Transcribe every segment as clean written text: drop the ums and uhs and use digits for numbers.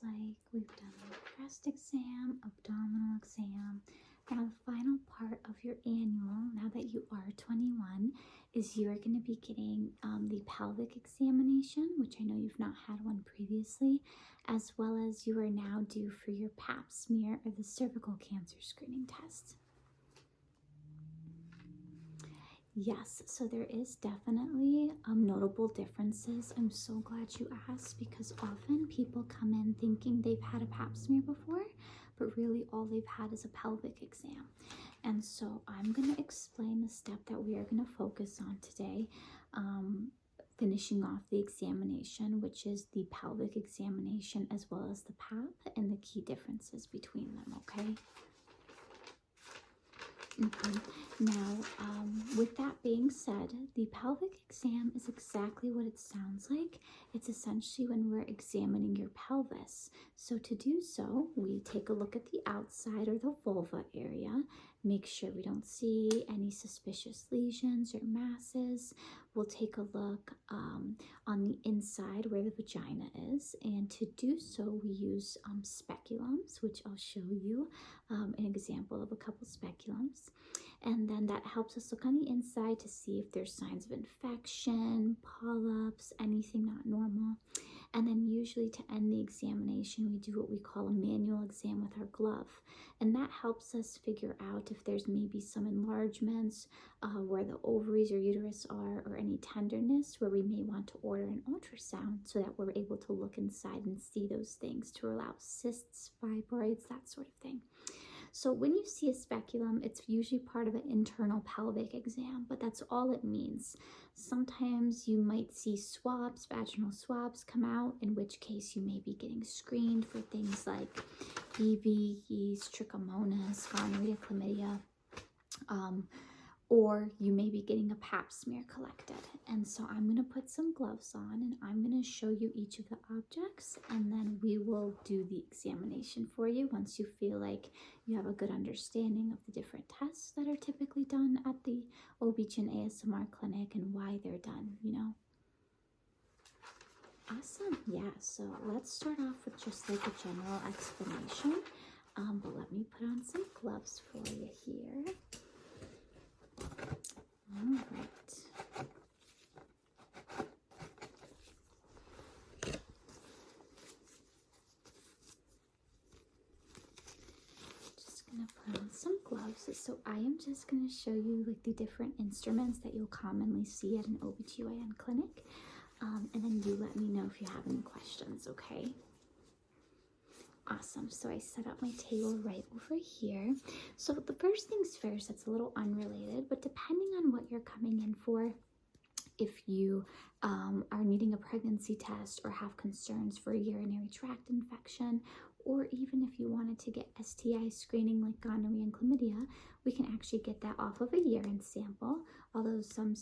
like we've done a breast exam, abdominal exam. Now the final part of your annual, now that you are 21, is you are going to be getting the pelvic examination, which I know you've not had one previously, as well as you are now due for your Papsmear or the cervical cancer screening test. Yes, so there is definitely notable differences. I'm so glad you asked, because often people come in thinking they've had a pap smear before, but really all they've had is a pelvic exam. And so I'm going to explain the step that we are going to focus on today, finishing off the examination, which is the pelvic examination as well as the pap, and the key differences between them, okay? Now, with that being said, the pelvic exam is exactly what it sounds like. It's essentially when we're examining your pelvis. So to do so, we take a look at the outside or the vulva area, make sure we don't see any suspicious lesions or masses. We'll take a look on the inside where the vagina is, and to do so, we use speculums, which I'll show you an example of a couple speculums. And then that helps us look on the inside to see if there's signs of infection, polyps, anything not normal. And then usually to end the examination, we do what we call a manual exam with our glove. And that helps us figure out if there's maybe some enlargements where the ovaries or uterus are, or any tenderness where we may want to order an ultrasound so that we're able to look inside and see those things to rule out cysts, fibroids, that sort of thing. So when you see a speculum, it's usually part of an internal pelvic exam, but that's all it means. Sometimes you might see swabs, vaginal swabs come out, in which case you may be getting screened for things like BV, yeast, trichomonas, gonorrhea, chlamydia, or you may be getting a pap smear collected. And so I'm going to put some gloves on and I'm going to show you each of the objects, and then we will do the examination for you once you feel like you have a good understanding of the different tests that are typically done at the OB/GYN ASMR clinic and why they're done, you know. Awesome. Yeah, so let's start off with just like a general explanation, but let me put on some gloves for you here. All right. Just gonna put on some gloves. So I am just gonna show you like the different instruments that you'll commonly see at an OB/GYN clinic, and then you let me know if you have any questions, okay? Awesome. So I set up my table right over here. So the first things first, that's a little unrelated, but depending on what you're coming in for, if you are needing a pregnancy test or have concerns for a urinary tract infection, or even if you wanted to get STI screening like gonorrhea and chlamydia, we can actually get that off of a urine sample, although some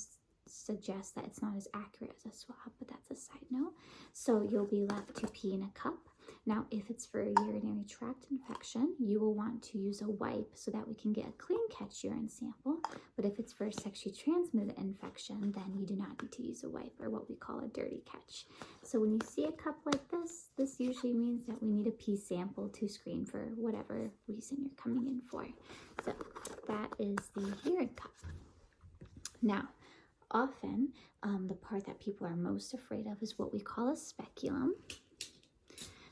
suggest that it's not as accurate as a swab, but that's a side note. So you'll be left to pee in a cup. Now, if it's for a urinary tract infection, you will want to use a wipe so that we can get a clean catch urine sample. But if it's for a sexually transmitted infection, then you do not need to use a wipe, or what we call a dirty catch. So when you see a cup like this, this usually means that we need a pee sample to screen for whatever reason you're coming in for. So that is the urine cup. Now, often, the part that people are most afraid of is what we call a speculum.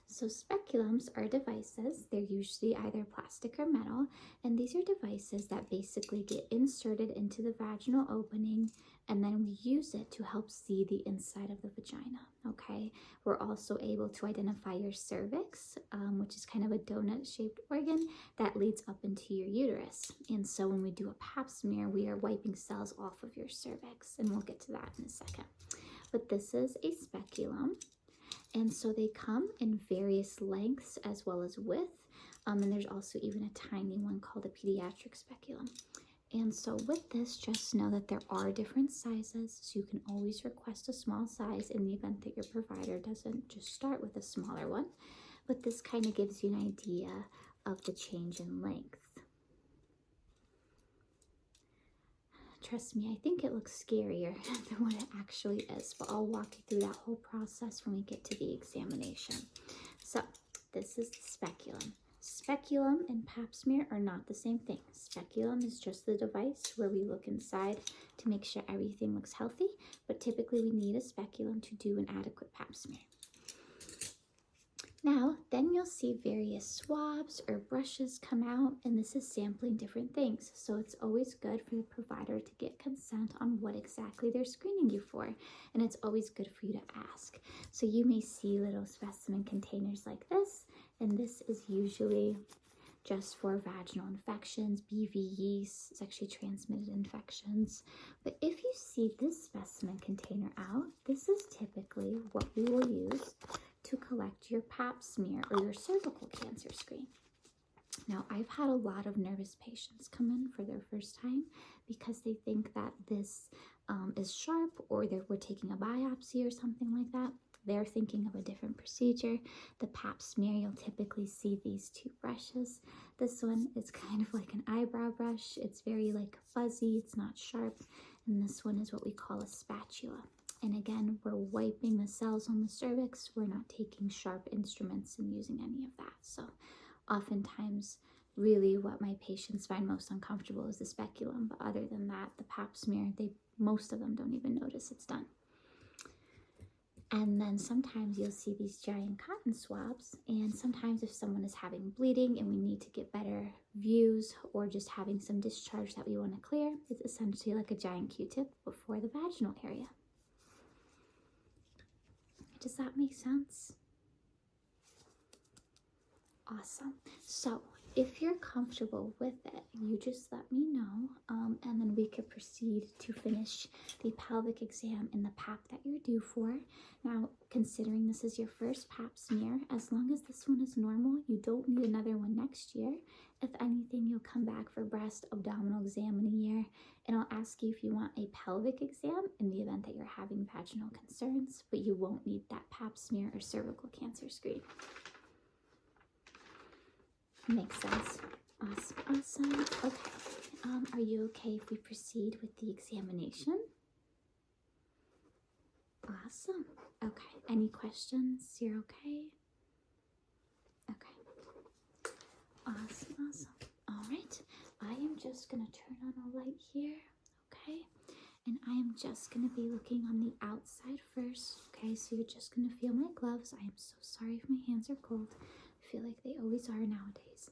So speculums are devices. They're usually either plastic or metal, and these are devices that basically get inserted into the vaginal opening, and then we use it to help see the inside of the vagina, okay? We're also able to identify your cervix, which is kind of a donut-shaped organ that leads up into your uterus. And so when we do a pap smear, we are wiping cells off of your cervix, and we'll get to that in a second. But this is a speculum. And so they come in various lengths as well as width. And there's also even a tiny one called a pediatric speculum. And so with this, just know that there are different sizes. So you can always request a small size in the event that your provider doesn't just start with a smaller one. But this kind of gives you an idea of the change in length. Trust me, I think it looks scarier than what it actually is, but I'll walk you through that whole process when we get to the examination. So this is the speculum. Speculum and Papsmear are not the same thing. Speculum is just the device where we look inside to make sure everything looks healthy, but typically we need a speculum to do an adequate Papsmear. Now, then you'll see various swabs or brushes come out, and this is sampling different things. So it's always good for the provider to get consent on what exactly they're screening you for. And it's always good for you to ask. So you may see little specimen containers like this, and this is usually just for vaginal infections, BV yeast, sexually transmitted infections. But if you see this specimen container out, this is typically what we will use to collect your Pap smear or your cervical cancer screen. Now, I've had a lot of nervous patients come in for their first time because they think that this is sharp, or we're taking a biopsy or something like that. They're thinking of a different procedure. The Pap smear, you'll typically see these two brushes. This one is kind of like an eyebrow brush. It's very like fuzzy, it's not sharp. And this one is what we call a spatula. And again, we're wiping the cells on the cervix. We're not taking sharp instruments and using any of that. So oftentimes, really what my patients find most uncomfortable is the speculum. But other than that, the Pap smear, most of them don't even notice it's done. And then sometimes you'll see these giant cotton swabs. And sometimes if someone is having bleeding and we need to get better views, or just having some discharge that we want to clear, it's essentially like a giant Q-tip before the vaginal area. Does that make sense? Awesome. So if you're comfortable with it, you just let me know, and then we could proceed to finish the pelvic exam and the Pap that you're due for. Now, considering this is your first Pap smear, as long as this one is normal, you don't need another one next year. If anything, you'll come back for breast abdominal exam in a year, and I'll ask you if you want a pelvic exam in the event that you're having vaginal concerns, but you won't need that Pap smear or cervical cancer screen. Makes sense. Awesome. Okay. Are you okay if we proceed with the examination? Awesome. Okay. Any questions? You're okay? Okay. Awesome. All right. I am just going to turn on a light here. Okay. And I am just going to be looking on the outside first. Okay. So you're just going to feel my gloves. I am so sorry if my hands are cold. I feel like they always are nowadays.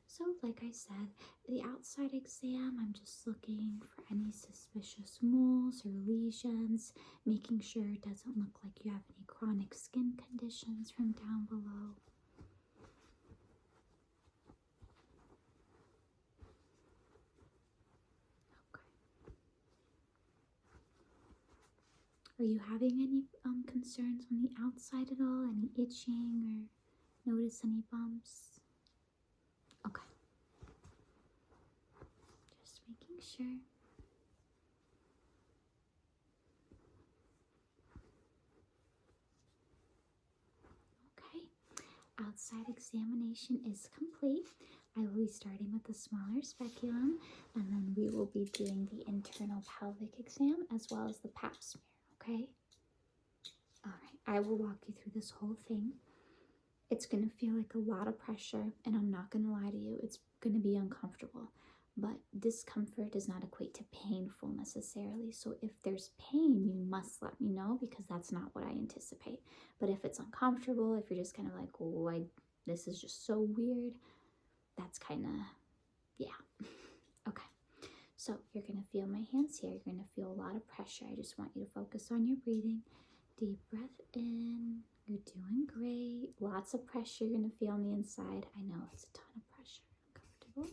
So like I said, the outside exam, I'm just looking for any suspicious moles or lesions, making sure it doesn't look like you have any chronic skin conditions from down below. Okay. Are you having any concerns on the outside at all? Any itching or notice any bumps? Okay. Just making sure. Okay. Outside examination is complete. I will be starting with the smaller speculum, and then we will be doing the internal pelvic exam as well as the Pap smear, okay? All right. I will walk you through this whole thing. It's going to feel like a lot of pressure, and I'm not going to lie to you, it's going to be uncomfortable. But discomfort does not equate to painful necessarily. So if there's pain, you must let me know, because that's not what I anticipate. But if it's uncomfortable, if you're just kind of like, oh, this is just so weird, that's kind of, yeah. Okay. So you're going to feel my hands here. You're going to feel a lot of pressure. I just want you to focus on your breathing. Deep breath in. You're doing great. Lots of pressure you're going to feel on the inside. I know it's a ton of pressure. Comfortable?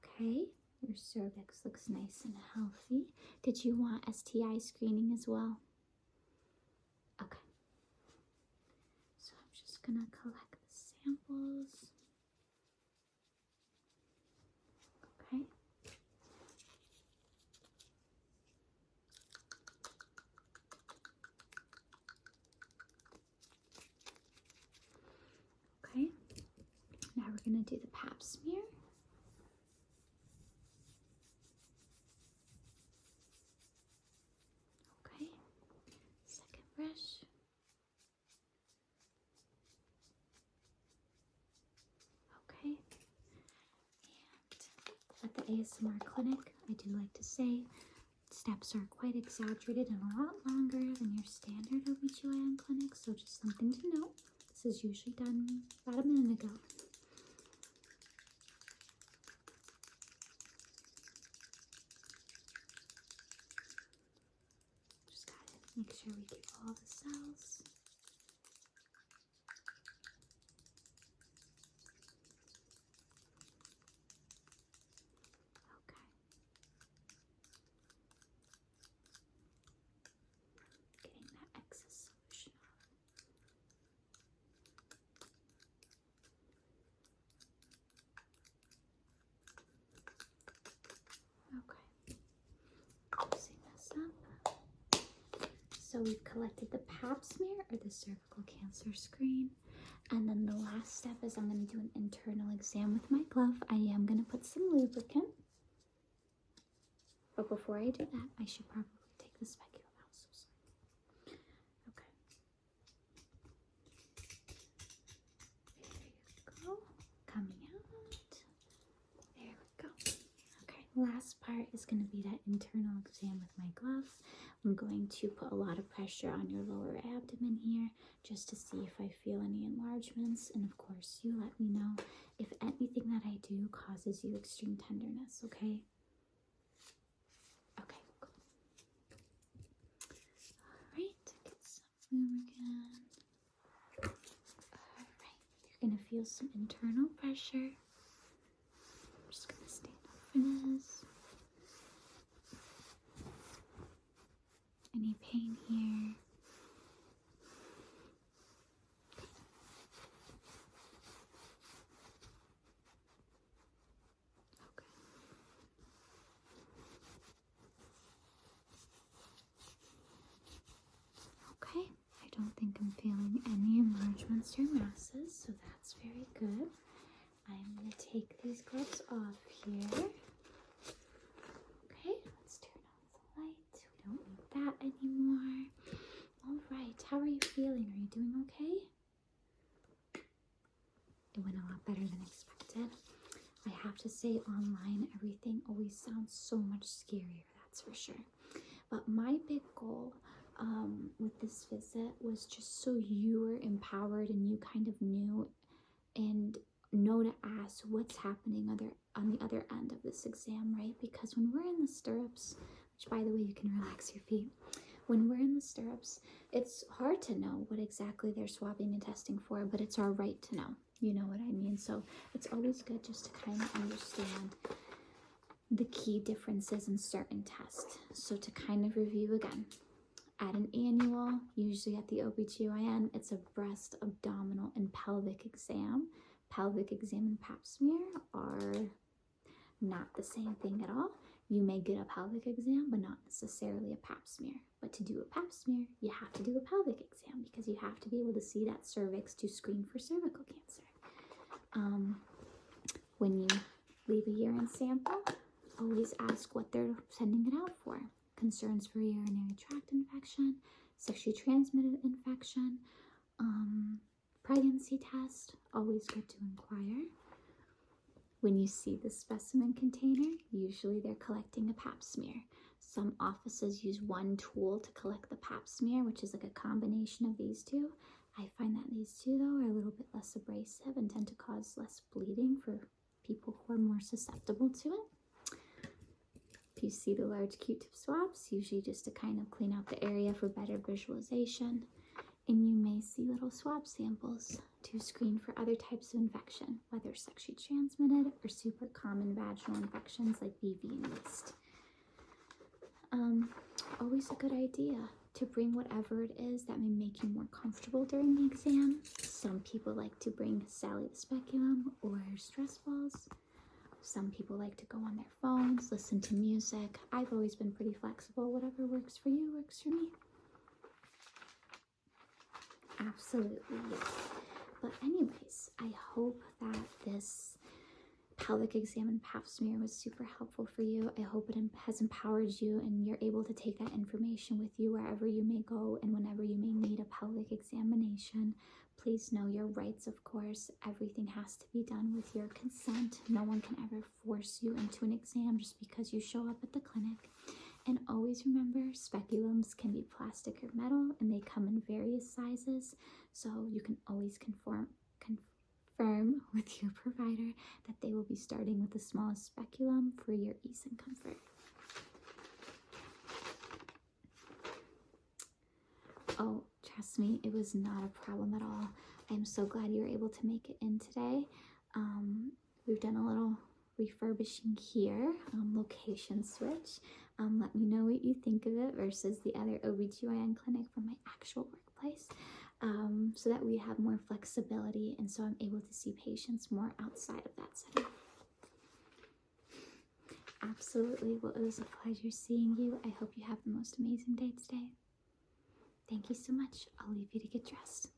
Okay. Your cervix looks nice and healthy. Did you want STI screening as well? Okay. So I'm just going to collect the samples. Okay. Okay, now we're going to do the Pap smear. Okay, second brush. ASMR clinic, I do like to say steps are quite exaggerated and a lot longer than your standard OBGYN clinic, so just something to note. This is usually done about a minute ago. Just gotta make sure we get all the cells. Getting that excess solution off. Okay, closing this up. So we've collected the Papsmear or the cervical cancer screen. And then the last step is I'm going to do an internal exam with my glove. I am going to put some lubricant. But before I do that, I should probably take the speculum out. So sorry. Okay. There you go. Coming out. There we go. Okay. Last part is going to be that internal exam with my glove. I'm going to put a lot of pressure on your lower abdomen here just to see if I feel any enlargements. And of course, you let me know if anything that I do causes you extreme tenderness, okay? Okay, cool. Alright, get some lubricant. Alright, you're going to feel some internal pressure. I'm just going to stand up for this. Any pain here? Okay. Okay, I don't think I'm feeling any enlargements or masses, so that's very good. I'm going to take these gloves off here. Okay, let's turn off the light. We don't need that anymore. Alright, how are you feeling? Are you doing okay? It went a lot better than expected. I have to say, online, everything always sounds so much scarier, that's for sure. But my big goal with this visit was just so you were empowered and you kind of knew and know to ask what's happening on the other end of this exam, right? Because when we're in the stirrups, which by the way, you can relax your feet. When we're in the stirrups, it's hard to know what exactly they're swabbing and testing for, but it's our right to know. You know what I mean? So it's always good just to kind of understand the key differences in certain tests. So to kind of review again, at an annual, usually at the OBGYN, it's a breast, abdominal, and pelvic exam. Pelvic exam and Papsmear are not the same thing at all. You may get a pelvic exam, but not necessarily a Papsmear. But to do a Papsmear, you have to do a pelvic exam because you have to be able to see that cervix to screen for cervical cancer. When you leave a urine sample, always ask what they're sending it out for. Concerns for urinary tract infection, sexually transmitted infection, pregnancy test, always good to inquire. When you see the specimen container, usually they're collecting a Papsmear. Some offices use one tool to collect the Papsmear, which is like a combination of these two. I find that these two, though, are a little bit less abrasive and tend to cause less bleeding for people who are more susceptible to it. If you see the large Q-tip swabs, usually just to kind of clean out the area for better visualization. And you may see little swab samples to screen for other types of infection, whether sexually transmitted or super common vaginal infections like BV and yeast. Always a good idea to bring whatever it is that may make you more comfortable during the exam. Some people like to bring Sally the speculum or stress balls. Some people like to go on their phones, listen to music. I've always been pretty flexible. Whatever works for you works for me. Absolutely, yes. But anyways, I hope that this pelvic exam and Papsmear was super helpful for you. I hope it has empowered you and you're able to take that information with you wherever you may go and whenever you may need a pelvic examination. Please know your rights, of course. Everything has to be done with your consent. No one can ever force you into an exam just because you show up at the clinic. And always remember, speculums can be plastic or metal, and they come in various sizes, so you can always confirm with your provider that they will be starting with the smallest speculum for your ease and comfort. Oh, trust me, it was not a problem at all. I'm so glad you were able to make it in today. We've done a little refurbishing here, location switch. Let me know what you think of it versus the other OBGYN clinic from my actual workplace, so that we have more flexibility and so I'm able to see patients more outside of that setting. Absolutely. Well, it was a pleasure seeing you. I hope you have the most amazing day today. Thank you so much. I'll leave you to get dressed.